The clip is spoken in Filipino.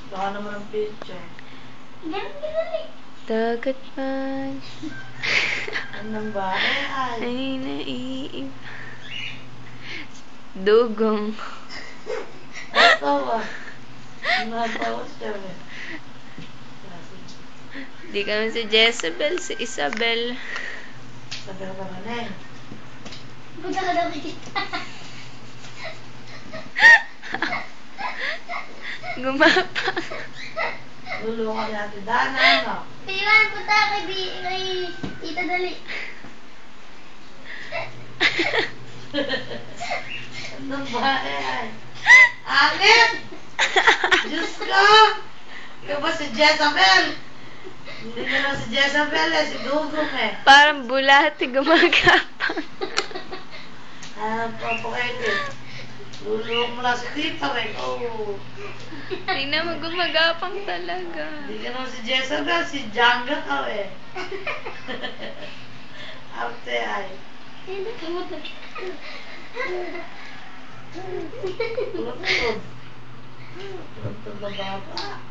Baka naman ang picture. Ganun. Dagat man. Anong ba? Ay, naiiba. Dugong. Natawa. Natawa siya. Di kami si Jezebel, si Isabel. Sabi ko naman eh. Punta ka daw kita. Gumapang. Lulungan natin. Dana, ano? Piwan, punta kay Tita Dali. Anong ba eh? Alin! Diyos ko! Ikaw ba si Jezebel? Hindi na lang si Jezebel eh. Si Dugong eh. Parang bulati gumagapang. Ano pa po kayo eh? Lulungan mo lang si Tita eh. Oh. Tingnan mo, gumagapang talaga. Hindi ka naman si Jezebel. Si Janga ka eh. Arte ay. Hindi ka mo Tulog-tulog. Tulog-tulog na baba.